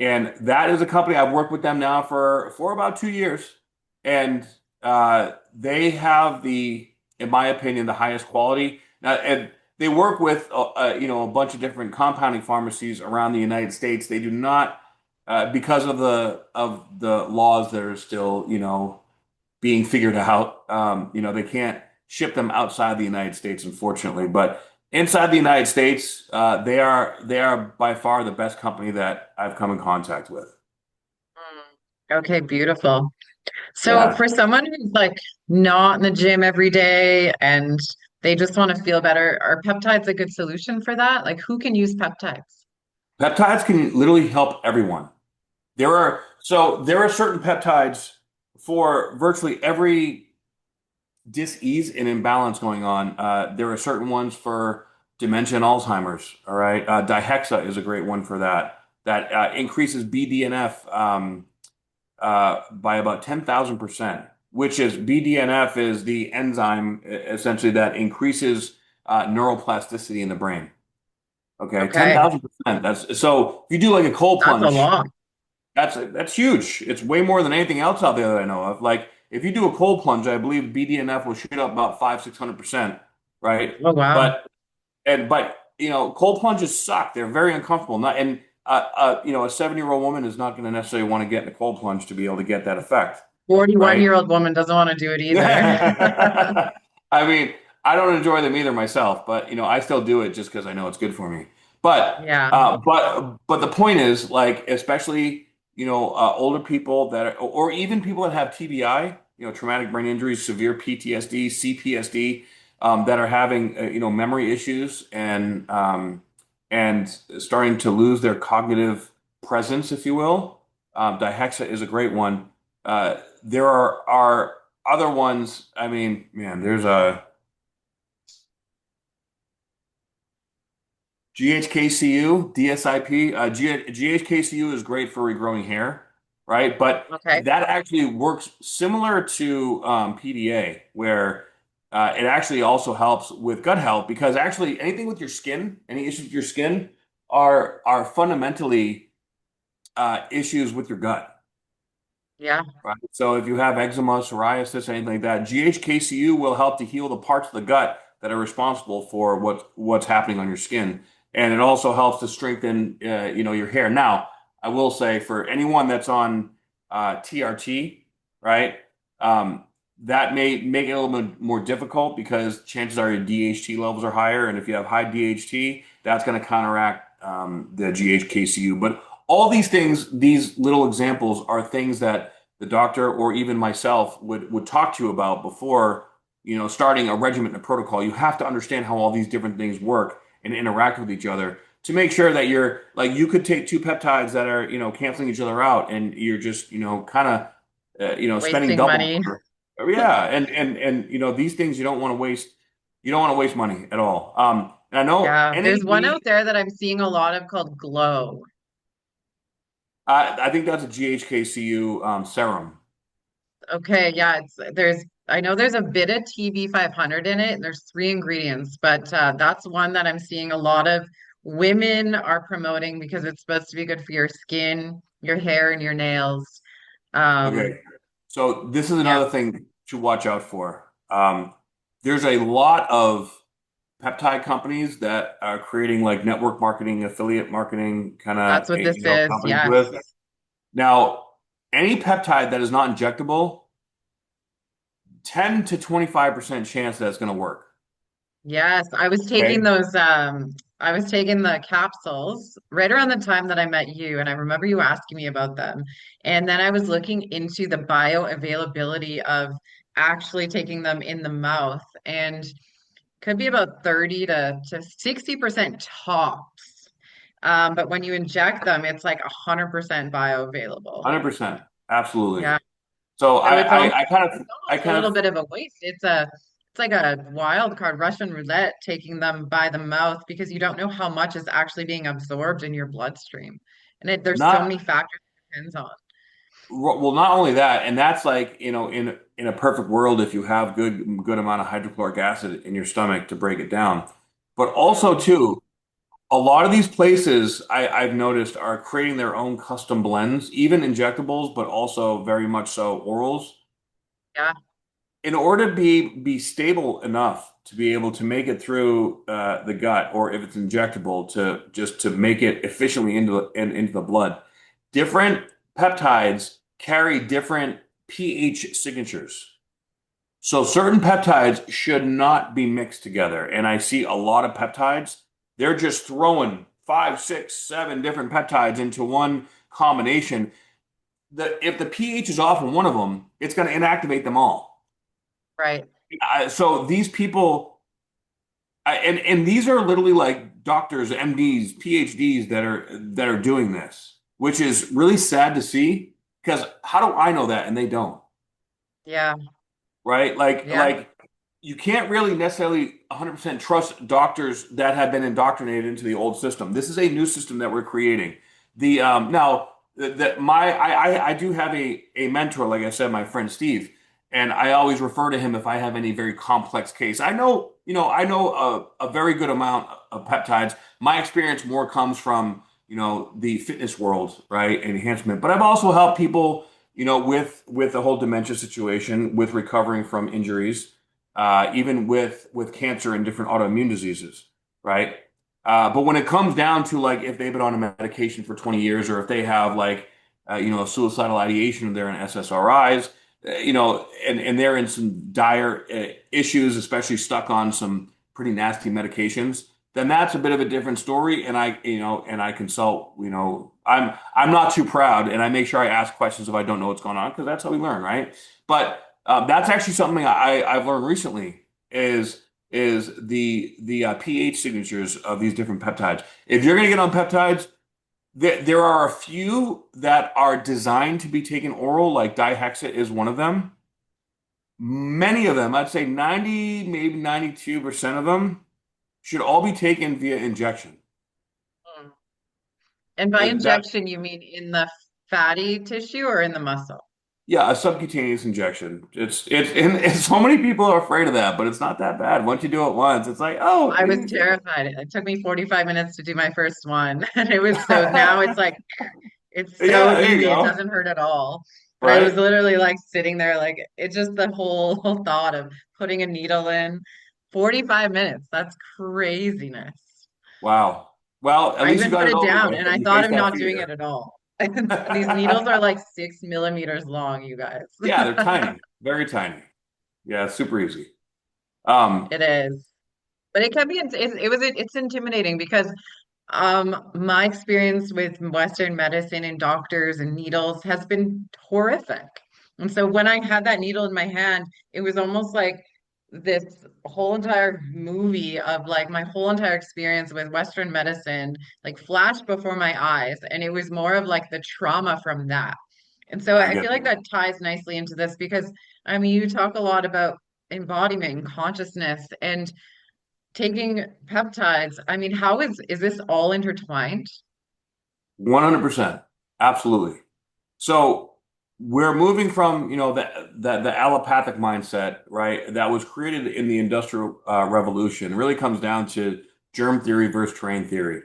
[SPEAKER 2] And that is a company I've worked with them now for about 2 years, and they have in my opinion, the highest quality. Now, and they work with a bunch of different compounding pharmacies around the United States. They do not because of the laws that are still being figured out. They can't ship them outside the United States, unfortunately. But inside the United States, they are by far the best company that I've come in contact with.
[SPEAKER 1] Mm. Okay, beautiful. So
[SPEAKER 2] Yeah.
[SPEAKER 1] for someone who's like not in the gym every day and they just want to feel better, are peptides a good solution for that? Like who can use peptides?
[SPEAKER 2] Peptides can literally help everyone. There are certain peptides for virtually every dis-ease and imbalance going on. There are certain ones for dementia and Alzheimer's. All right, dihexa is a great one for that. That increases BDNF by about 10,000%, which is BDNF is the enzyme essentially that increases neuroplasticity in the brain. Okay,
[SPEAKER 1] Okay.
[SPEAKER 2] 10,000%. That's so if you do like a cold
[SPEAKER 1] That's a
[SPEAKER 2] plunge,
[SPEAKER 1] lot.
[SPEAKER 2] that's huge. It's way more than anything else out there that I know of. Like if you do a cold plunge, I believe BDNF will shoot up about 500-600%, right?
[SPEAKER 1] Oh, wow.
[SPEAKER 2] But cold plunges suck. They're very uncomfortable. Not and a 7-year-old woman is not going to necessarily want to get in a cold plunge to be able to get that effect,
[SPEAKER 1] 41
[SPEAKER 2] right?
[SPEAKER 1] year old woman doesn't want to do it either.
[SPEAKER 2] I mean, I don't enjoy them either myself, but I still do it just because I know it's good for me. But
[SPEAKER 1] Yeah,
[SPEAKER 2] but the point is, like, especially older people or even people that have TBI, traumatic brain injuries, severe PTSD, CPSD, that are having memory issues and starting to lose their cognitive presence, if you will. Dihexa is a great one. There are other ones. I mean, man, there's a GHKCU, DSIP. GHKCU is great for regrowing hair, right? But
[SPEAKER 1] okay.
[SPEAKER 2] that actually works similar to PDA, where it actually also helps with gut health because actually anything with your skin, any issues with your skin, are fundamentally issues with your gut.
[SPEAKER 1] Yeah.
[SPEAKER 2] Right. So if you have eczema, psoriasis, anything like that, GHKCU will help to heal the parts of the gut that are responsible for what's happening on your skin, and it also helps to strengthen, your hair. Now, I will say for anyone that's on TRT, right, um, that may make it a little bit more difficult because chances are your DHT levels are higher, and if you have high DHT, that's going to counteract the GHKCU. But all these things, these little examples, are things that the doctor or even myself would talk to you about before starting a regimen and a protocol. You have to understand how all these different things work and interact with each other to make sure that you're like you could take two peptides that are canceling each other out and you're just kind of spending
[SPEAKER 1] Wasting
[SPEAKER 2] double
[SPEAKER 1] money.
[SPEAKER 2] yeah and these things you don't want to waste money at all. And I know
[SPEAKER 1] Yeah. There's one
[SPEAKER 2] NAD.
[SPEAKER 1] out there that I'm seeing a lot of called Glow.
[SPEAKER 2] I think that's a GHKCU serum.
[SPEAKER 1] Okay, yeah, I know there's a bit of TB 500 in it, and there's three ingredients, but that's one that I'm seeing a lot of women are promoting because it's supposed to be good for your skin, your hair, and your nails. Um,
[SPEAKER 2] Okay. So this is
[SPEAKER 1] yeah,
[SPEAKER 2] another thing to watch out for. There's a lot of peptide companies that are creating like network marketing, affiliate marketing kind
[SPEAKER 1] that's
[SPEAKER 2] of
[SPEAKER 1] what this is.
[SPEAKER 2] companies
[SPEAKER 1] Yes.
[SPEAKER 2] with. Now, any peptide that is not injectable, 10 to 25% chance that it's going to work.
[SPEAKER 1] Yes, I was taking
[SPEAKER 2] Okay.
[SPEAKER 1] those I was taking the capsules right around the time that I met you and I remember you asking me about them. And then I was looking into the bioavailability of actually taking them in the mouth and could be about 30 to 60% tops. But when you inject them, it's like 100% bioavailable.
[SPEAKER 2] 100%. Absolutely.
[SPEAKER 1] Yeah.
[SPEAKER 2] So
[SPEAKER 1] So
[SPEAKER 2] I
[SPEAKER 1] it's almost a
[SPEAKER 2] kind
[SPEAKER 1] little
[SPEAKER 2] of
[SPEAKER 1] bit of a waste. It's like a wild card Russian roulette taking them by the mouth because you don't know how much is actually being absorbed in your bloodstream. And there's so many
[SPEAKER 2] not
[SPEAKER 1] factors it depends on.
[SPEAKER 2] Well, not only that, and that's like, in a perfect world, if you have good amount of hydrochloric acid in your stomach to break it down. But also
[SPEAKER 1] Mm,
[SPEAKER 2] too, a lot of these places I've noticed are creating their own custom blends, even injectables, but also very much so orals,
[SPEAKER 1] yeah,
[SPEAKER 2] in order to be stable enough to be able to make it through the gut, or if it's injectable, to make it efficiently into the blood. Different peptides carry different pH signatures. So certain peptides should not be mixed together. And I see a lot of peptides, they're just throwing five, six, seven different peptides into one combination. If the pH is off in one of them, it's going to inactivate them all.
[SPEAKER 1] right.
[SPEAKER 2] So these people, and these are literally like doctors, MDs, PhDs that are doing this, which is really sad to see. Because how do I know that and they don't?
[SPEAKER 1] Yeah,
[SPEAKER 2] Right? Like
[SPEAKER 1] yeah,
[SPEAKER 2] like you can't really necessarily 100% trust doctors that have been indoctrinated into the old system. This is a new system that we're creating. The now that my I do have a mentor, like I said, my friend Steve, and I always refer to him if I have any very complex case. I know I know a very good amount of peptides. My experience more comes from, the fitness world, right? And enhancement. But I've also helped people, with the whole dementia situation, with recovering from injuries, even with cancer and different autoimmune diseases, right? But when it comes down to like if they've been on a medication for 20 years or if they have like suicidal ideation, they're in SSRIs, and they're in some dire issues, especially stuck on some pretty nasty medications, then that's a bit of a different story. And I consult, I'm not too proud, and I make sure I ask questions if I don't know what's going on, because that's how we learn, right? But that's actually something I've learned recently is the pH signatures of these different peptides. If you're going to get on peptides, there are a few that are designed to be taken oral, like dihexate is one of them. Many of them, I'd say 90, maybe 92% of them should all be taken via injection.
[SPEAKER 1] Mm. And by
[SPEAKER 2] That,
[SPEAKER 1] injection, you mean in the fatty tissue or in the muscle?
[SPEAKER 2] yeah, a subcutaneous injection. And so many people are afraid of that, but it's not that bad. Once you do it once, it's like, oh,
[SPEAKER 1] I was terrified. It took me 45 minutes to do my first one. And it was so now it's so
[SPEAKER 2] yeah, there you
[SPEAKER 1] easy. It
[SPEAKER 2] go.
[SPEAKER 1] doesn't hurt at all. But I was
[SPEAKER 2] Right?
[SPEAKER 1] literally like sitting there, like it's just the whole thought of putting a needle in 45 minutes. That's craziness.
[SPEAKER 2] Wow. Well, at
[SPEAKER 1] I
[SPEAKER 2] least you
[SPEAKER 1] even
[SPEAKER 2] got
[SPEAKER 1] put
[SPEAKER 2] it
[SPEAKER 1] it
[SPEAKER 2] over
[SPEAKER 1] down
[SPEAKER 2] with
[SPEAKER 1] and I
[SPEAKER 2] and you
[SPEAKER 1] thought
[SPEAKER 2] faced
[SPEAKER 1] of
[SPEAKER 2] that
[SPEAKER 1] not doing it
[SPEAKER 2] fear.
[SPEAKER 1] at all. And these needles are like 6 millimeters long, you guys.
[SPEAKER 2] Yeah, they're tiny, very tiny. Yeah, super easy. Um,
[SPEAKER 1] It is. But it can be, it's intimidating because my experience with Western medicine and doctors and needles has been horrific. And so when I had that needle in my hand, it was almost like this whole entire movie of like my whole entire experience with Western medicine, like flashed before my eyes. And it was more of like the trauma from that. And so
[SPEAKER 2] I
[SPEAKER 1] I
[SPEAKER 2] get
[SPEAKER 1] feel like
[SPEAKER 2] that.
[SPEAKER 1] that ties nicely into this because I mean, you talk a lot about embodiment, and consciousness, and taking peptides. I mean, is this all intertwined?
[SPEAKER 2] 100%. Absolutely. So we're moving from, the allopathic mindset, right? That was created in the Industrial Revolution. It really comes down to germ theory versus terrain theory.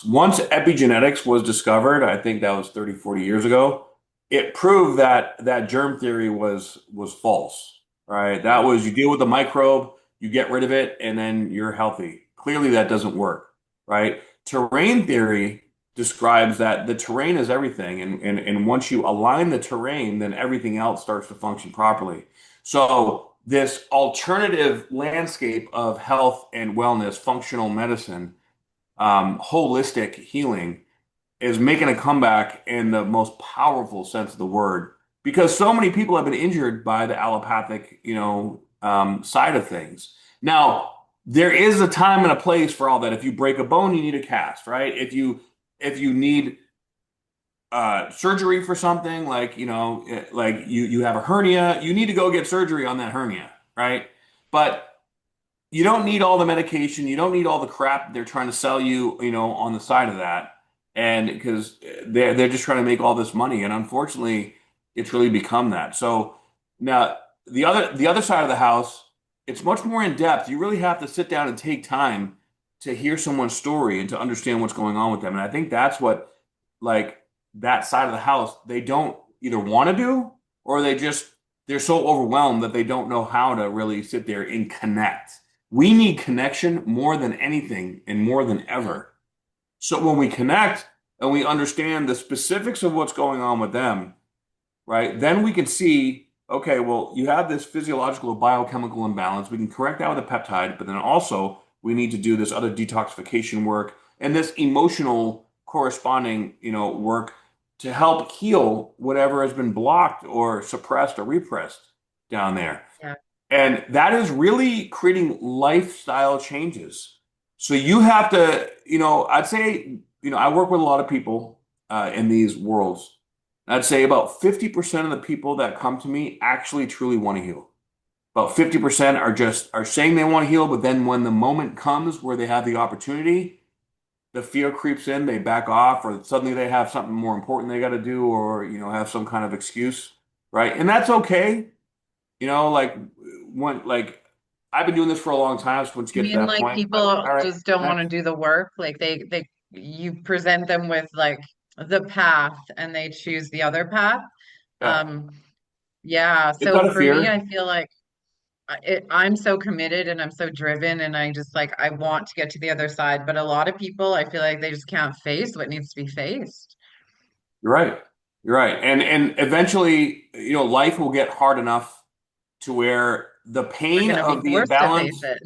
[SPEAKER 2] Once epigenetics was discovered, I think that was 30, 40 years ago, it proved that germ theory was false, right? That was you deal with the microbe, you get rid of it, and then you're healthy. Clearly that doesn't work, right? Terrain theory describes that the terrain is everything. And once you align the terrain, then everything else starts to function properly. So this alternative landscape of health and wellness, functional medicine, holistic healing is making a comeback in the most powerful sense of the word because so many people have been injured by the allopathic, side of things. Now, there is a time and a place for all that. If you break a bone, you need a cast, right? If you need surgery for something like like you have a hernia, you need to go get surgery on that hernia, right? But you don't need all the medication. You don't need all the crap they're trying to sell you, on the side of that. And because they're just trying to make all this money. And unfortunately, it's really become that. So now the other side of the house, it's much more in depth. You really have to sit down and take time to hear someone's story and to understand what's going on with them. And I think that's what like that side of the house, they don't either want to do or they're so overwhelmed that they don't know how to really sit there and connect. We need connection more than anything and more than
[SPEAKER 1] Mhm.
[SPEAKER 2] ever. So when we connect and we understand the specifics of what's going on with them, right, then we can see, okay, well, you have this physiological biochemical imbalance. We can correct that with a peptide, but then also we need to do this other detoxification work and this emotional corresponding, work to help heal whatever has been blocked or suppressed or repressed down there.
[SPEAKER 1] Yeah.
[SPEAKER 2] And that is really creating lifestyle changes. So you have to, I'd say, I work with a lot of people in these worlds. I'd say about 50% of the people that come to me actually truly want to heal. About 50% are saying they want to heal, but then when the moment comes where they have the opportunity, the fear creeps in, they back off, or suddenly they have something more important they got to do, or have some kind of excuse, right? And that's okay. Like when like I've been doing this for a long time. So once you
[SPEAKER 1] I
[SPEAKER 2] get to
[SPEAKER 1] mean,
[SPEAKER 2] that
[SPEAKER 1] like
[SPEAKER 2] point, like,
[SPEAKER 1] people
[SPEAKER 2] all right,
[SPEAKER 1] just don't want to
[SPEAKER 2] next.
[SPEAKER 1] do the work. Like you present them with like the path and they choose the other path.
[SPEAKER 2] Yeah.
[SPEAKER 1] Um, yeah.
[SPEAKER 2] It's
[SPEAKER 1] So
[SPEAKER 2] out of
[SPEAKER 1] for me,
[SPEAKER 2] fear.
[SPEAKER 1] I feel like I'm so committed and I'm so driven and I just like I want to get to the other side. But a lot of people, I feel like they just can't face what needs to be faced.
[SPEAKER 2] You're right. You're right. And eventually, life will get hard enough to where the
[SPEAKER 1] We're
[SPEAKER 2] pain
[SPEAKER 1] gonna be
[SPEAKER 2] of the
[SPEAKER 1] forced to face
[SPEAKER 2] imbalance,
[SPEAKER 1] it.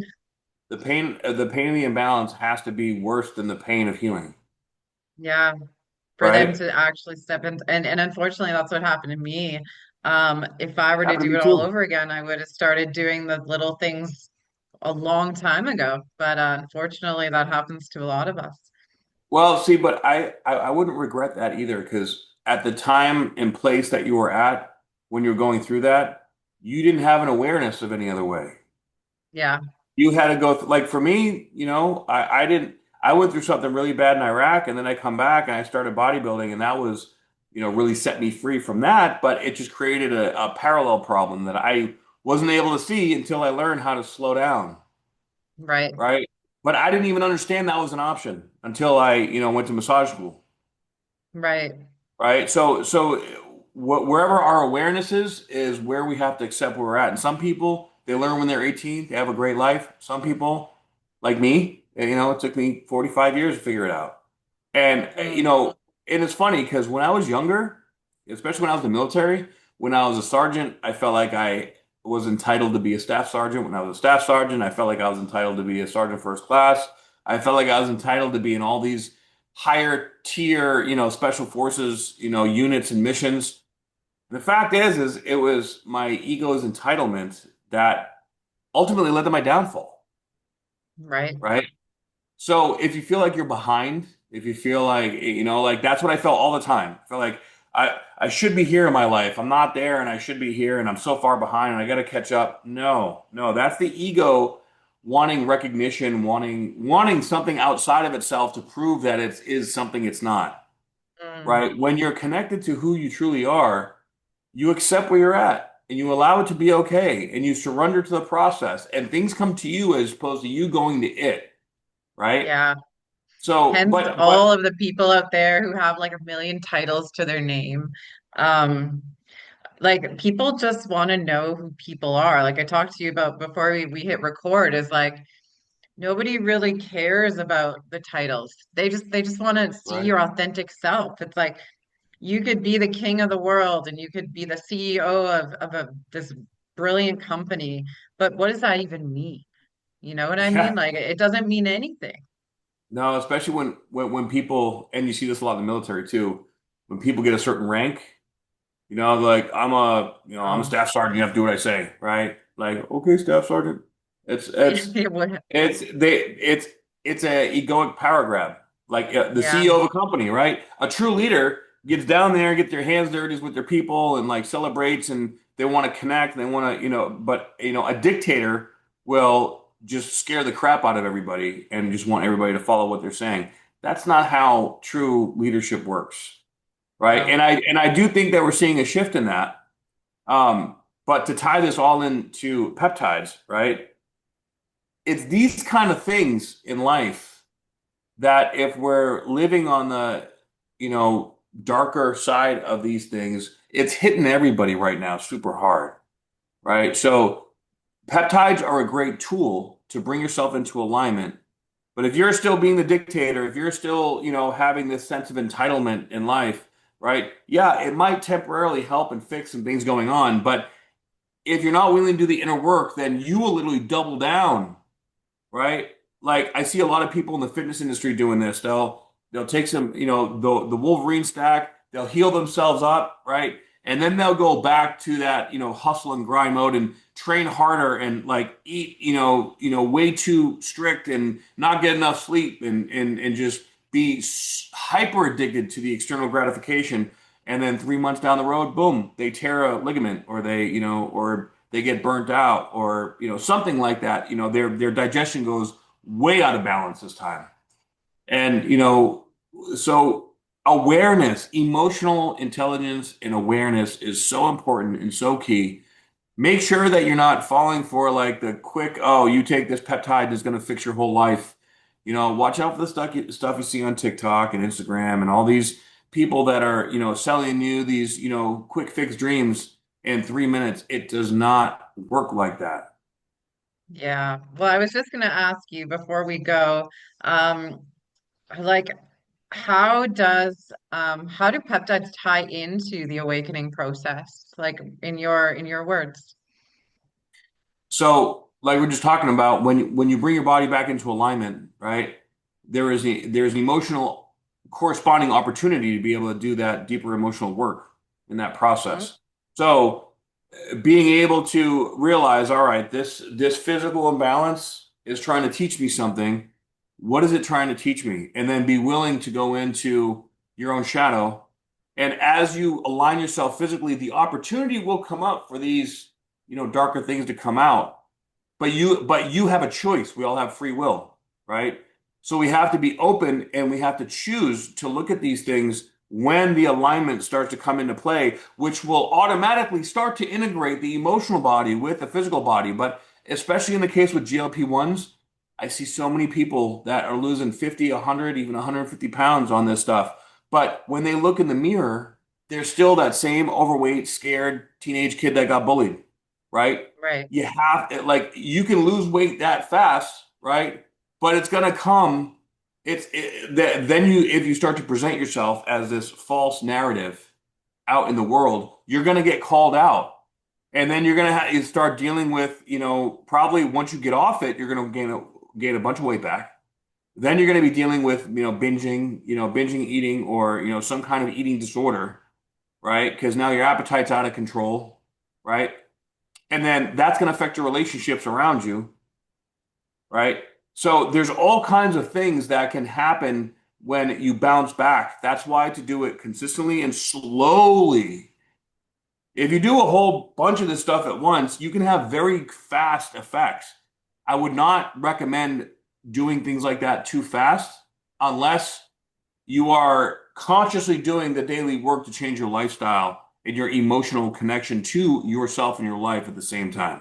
[SPEAKER 2] the pain of the imbalance has to be worse than the pain of healing,
[SPEAKER 1] Yeah. For them
[SPEAKER 2] right?
[SPEAKER 1] to actually step in and unfortunately that's what happened to me. If I were to
[SPEAKER 2] Happened to
[SPEAKER 1] do
[SPEAKER 2] me
[SPEAKER 1] it all
[SPEAKER 2] too.
[SPEAKER 1] over again, I would have started doing the little things a long time ago. But unfortunately that happens to a lot of us.
[SPEAKER 2] Well, see, but I wouldn't regret that either because at the time and place that you were at when you were going through that, you didn't have an awareness of any other way.
[SPEAKER 1] Yeah,
[SPEAKER 2] You had to go like for me, I didn't I went through something really bad in Iraq and then I come back and I started bodybuilding and that was, really set me free from that, but it just created a parallel problem that I wasn't able to see until I learned how to slow down,
[SPEAKER 1] right,
[SPEAKER 2] right? But I didn't even understand that was an option until I, went to massage school.
[SPEAKER 1] right.
[SPEAKER 2] Right? So wherever our awareness is where we have to accept where we're at. And some people, they learn when they're 18, they have a great life. Some people, like me, it took me 45 years to figure it out. And,
[SPEAKER 1] Mm,
[SPEAKER 2] and it's funny because when I was younger, especially when I was in the military, when I was a sergeant, I felt like I was entitled to be a staff sergeant. When I was a staff sergeant, I felt like I was entitled to be a sergeant first class. I felt like I was entitled to be in all these higher tier, special forces, units and missions. The fact is it was my ego's entitlement that ultimately led to my downfall,
[SPEAKER 1] right.
[SPEAKER 2] right? So if you feel like you're behind, if you feel like, like that's what I felt all the time. I felt like I should be here in my life. I'm not there and I should be here and I'm so far behind and I got to catch up. No, no, that's the ego wanting recognition, wanting something outside of itself to prove that it is something it's not.
[SPEAKER 1] Mm,
[SPEAKER 2] Right? When you're connected to who you truly are, you accept where you're at and you allow it to be okay and you surrender to the process and things come to you as opposed to you going to it, right?
[SPEAKER 1] yeah.
[SPEAKER 2] So,
[SPEAKER 1] Hence
[SPEAKER 2] but
[SPEAKER 1] all of the people out there who have like a million titles to their name. Um, like people just want to know who people are. Like I talked to you about before we hit record is like nobody really cares about the titles. They just want to see
[SPEAKER 2] right.
[SPEAKER 1] your authentic self. It's like you could be the king of the world and you could be the CEO of this brilliant company, but what does that even mean? You know what I mean?
[SPEAKER 2] Yeah.
[SPEAKER 1] Like it doesn't mean anything.
[SPEAKER 2] No, especially when people and you see this a lot in the military too, when people get a certain rank, like I'm a
[SPEAKER 1] Oh,
[SPEAKER 2] staff sergeant, you have to do what I say, right? Like, okay, staff sergeant. It's it's
[SPEAKER 1] it would,
[SPEAKER 2] It's they it's a egoic power grab. Like the
[SPEAKER 1] yeah,
[SPEAKER 2] CEO of a company, right? A true leader gets down there, get their hands dirty with their people, and like celebrates, and they want to connect, and they want to, But a dictator will just scare the crap out of everybody and just want everybody to follow what they're saying. That's not how true leadership works, right?
[SPEAKER 1] no,
[SPEAKER 2] And I do think that we're seeing a shift in that. But to tie this all into peptides, right? It's these kind of things in life that if we're living on the, darker side of these things, it's hitting everybody right now super hard, right? So peptides are a great tool to bring yourself into alignment. But if you're still being the dictator, if you're still, having this sense of entitlement in life, right? Yeah, it might temporarily help and fix some things going on, but if you're not willing to do the inner work, then you will literally double down, right? Like I see a lot of people in the fitness industry doing this. They'll take some, the Wolverine stack, they'll heal themselves up, right? And then they'll go back to that, hustle and grind mode and train harder and like eat, way too strict and not get enough sleep and just be hyper addicted to the external gratification. And then 3 months down the road, boom, they tear a ligament or or they get burnt out or something like that. Their digestion goes way out of balance this time. And so awareness, emotional intelligence and awareness is so important and so key. Make sure that you're not falling for like the quick, oh, you take this peptide that's going to fix your whole life. Watch out for the stuff you see on TikTok and Instagram and all these people that are, selling you these, quick fix dreams in 3 minutes. It does not work like that.
[SPEAKER 1] Yeah. Well, I was just going to ask you before we go, um, like, how do peptides tie into the awakening process? Like in your words.
[SPEAKER 2] So, like we're just talking about, when you bring your body back into alignment, right? There's an emotional corresponding opportunity to be able to do that deeper emotional work in that
[SPEAKER 1] Mhm.
[SPEAKER 2] process. So, being able to realize, all right, this physical imbalance is trying to teach me something. What is it trying to teach me? And then be willing to go into your own shadow. And as you align yourself physically, the opportunity will come up for these, darker things to come out. But you have a choice. We all have free will, right? So we have to be open and we have to choose to look at these things when the alignment starts to come into play, which will automatically start to integrate the emotional body with the physical body. But especially in the case with GLP-1s, I see so many people that are losing 50, 100, even 150 pounds on this stuff. But when they look in the mirror, they're still that same overweight, scared teenage kid that got bullied, right?
[SPEAKER 1] Right.
[SPEAKER 2] Like you can lose weight that fast, right? But it's gonna come. Then if you start to present yourself as this false narrative out in the world, you're gonna get called out, and then you start dealing with, probably once you get off it, you're gonna gain a bunch of weight back. Then you're gonna be dealing with, binging eating, or some kind of eating disorder, right? Because now your appetite's out of control, right? And then that's going to affect your relationships around you, right? So there's all kinds of things that can happen when you bounce back. That's why to do it consistently and slowly. If you do a whole bunch of this stuff at once, you can have very fast effects. I would not recommend doing things like that too fast unless you are consciously doing the daily work to change your lifestyle and your emotional connection to yourself and your life at the same time.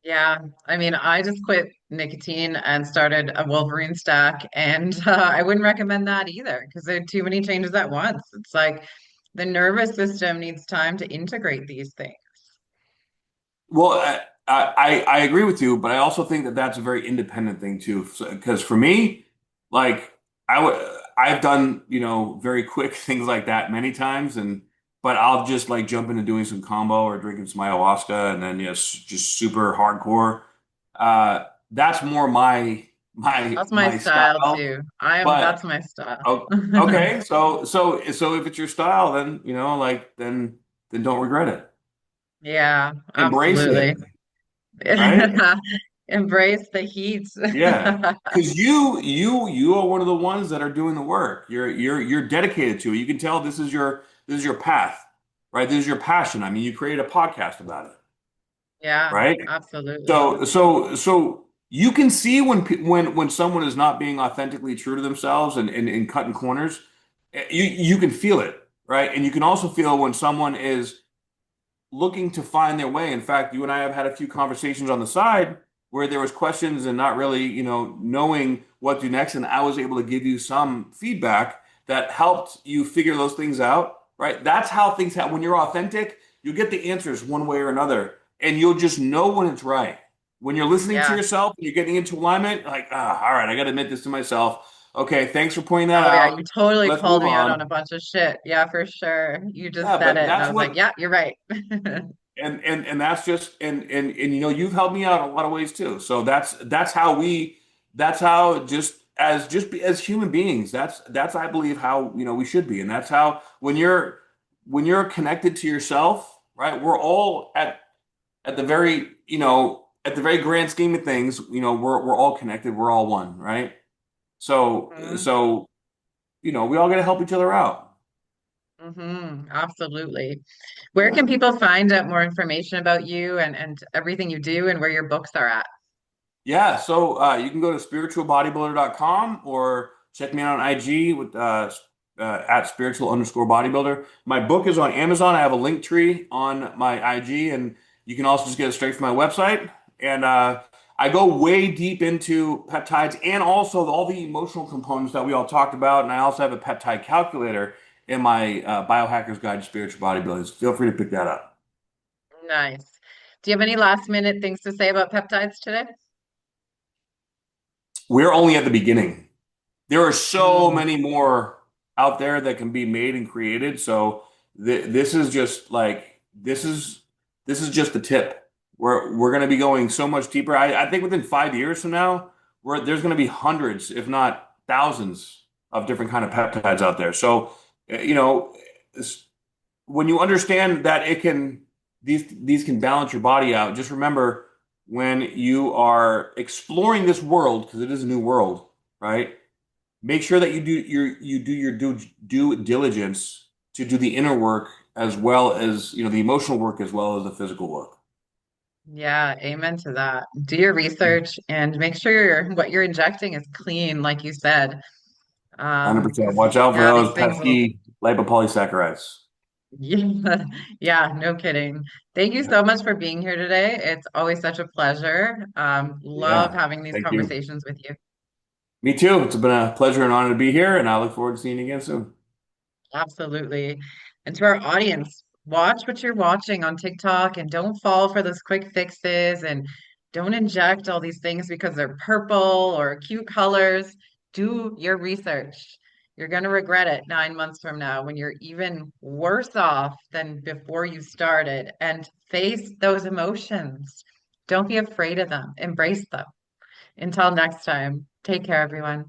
[SPEAKER 1] Yeah. I mean, I just quit nicotine and started a Wolverine stack, and I wouldn't recommend that either because there are too many changes at once. It's like the nervous system needs time to integrate these things.
[SPEAKER 2] Well, I agree with you, but I also think that that's a very independent thing too. Because for me, like I've done, very quick things like that many times, but I'll just like jump into doing some combo or drinking some ayahuasca, and then yes, just super hardcore. That's more
[SPEAKER 1] That's my
[SPEAKER 2] my
[SPEAKER 1] style
[SPEAKER 2] style.
[SPEAKER 1] too. That's
[SPEAKER 2] But
[SPEAKER 1] my style.
[SPEAKER 2] okay, so if it's your style, then then don't regret it.
[SPEAKER 1] Yeah,
[SPEAKER 2] Embrace it,
[SPEAKER 1] absolutely.
[SPEAKER 2] right?
[SPEAKER 1] Embrace the heat.
[SPEAKER 2] Yeah, because you are one of the ones that are doing the work. You're dedicated to it. You can tell this is your path, right? This is your passion. I mean, you created a podcast about it,
[SPEAKER 1] Yeah,
[SPEAKER 2] right?
[SPEAKER 1] absolutely.
[SPEAKER 2] So you can see when someone is not being authentically true to themselves and cutting corners. You can feel it, right? And you can also feel when someone is looking to find their way. In fact, you and I have had a few conversations on the side where there was questions and not really, knowing what to do next. And I was able to give you some feedback that helped you figure those things out, right? That's how things happen. When you're authentic, you get the answers one way or another, and you'll just know when it's right. When you're listening to
[SPEAKER 1] Yeah.
[SPEAKER 2] yourself and you're getting into alignment, like, all right, I got to admit this to myself. Okay, thanks for pointing that
[SPEAKER 1] Oh yeah,
[SPEAKER 2] out.
[SPEAKER 1] you totally
[SPEAKER 2] Let's
[SPEAKER 1] called
[SPEAKER 2] move
[SPEAKER 1] me out on
[SPEAKER 2] on.
[SPEAKER 1] a bunch of shit. Yeah, for sure. You just
[SPEAKER 2] Yeah,
[SPEAKER 1] said
[SPEAKER 2] but
[SPEAKER 1] it and I
[SPEAKER 2] that's
[SPEAKER 1] was like,
[SPEAKER 2] what
[SPEAKER 1] yeah, you're right.
[SPEAKER 2] and that's just and you've helped me out in a lot of ways too. So that's how just as human beings, that's I believe how we should be. And that's how when you're connected to yourself, right? We're all at the very, at the very grand scheme of things, we're all connected, we're all one, right? So
[SPEAKER 1] Mhm.
[SPEAKER 2] so we all got to help each other out.
[SPEAKER 1] Absolutely. Where can
[SPEAKER 2] Yeah.
[SPEAKER 1] people find out more information about you and everything you do and where your books are at?
[SPEAKER 2] Yeah, so you can go to spiritualbodybuilder.com or check me out on IG with at spiritual underscore bodybuilder. My book is on Amazon. I have a link tree on my IG, and You can also just get it straight from my website. And I go way deep into peptides and also all the emotional components that we all talked about. And I also have a peptide calculator in my Biohacker's Guide to Spiritual Bodybuilding. So feel free to pick that up.
[SPEAKER 1] Nice. Do you have any last minute things to say about peptides today?
[SPEAKER 2] We're only at the beginning. There are so
[SPEAKER 1] Mm,
[SPEAKER 2] many more out there that can be made and created. So this is just like this is just the tip. We're going to be going so much deeper. I think within 5 years from now, there's going to be hundreds, if not thousands, of different kind of peptides out there. So you know, when you understand that it can these can balance your body out, just remember when you are exploring this world, because it is a new world, right? Make sure that you do your due diligence to do the inner work as well as the emotional work as well as the physical work.
[SPEAKER 1] yeah, amen to that. Do your research and make sure what you're injecting is clean, like you said.
[SPEAKER 2] 100%.
[SPEAKER 1] Because
[SPEAKER 2] Watch out for
[SPEAKER 1] yeah, these
[SPEAKER 2] those
[SPEAKER 1] things will,
[SPEAKER 2] pesky lipopolysaccharides.
[SPEAKER 1] yeah, yeah, no kidding. Thank you so much for being here today. It's always such a pleasure. Love
[SPEAKER 2] Yeah.
[SPEAKER 1] having these
[SPEAKER 2] Thank you.
[SPEAKER 1] conversations with you.
[SPEAKER 2] Me too. It's been a pleasure and honor to be here, and I look forward to seeing you again soon.
[SPEAKER 1] Absolutely. And to our audience, watch what you're watching on TikTok and don't fall for those quick fixes and don't inject all these things because they're purple or cute colors. Do your research. You're going to regret it 9 months from now when you're even worse off than before you started. And face those emotions. Don't be afraid of them. Embrace them. Until next time, take care, everyone.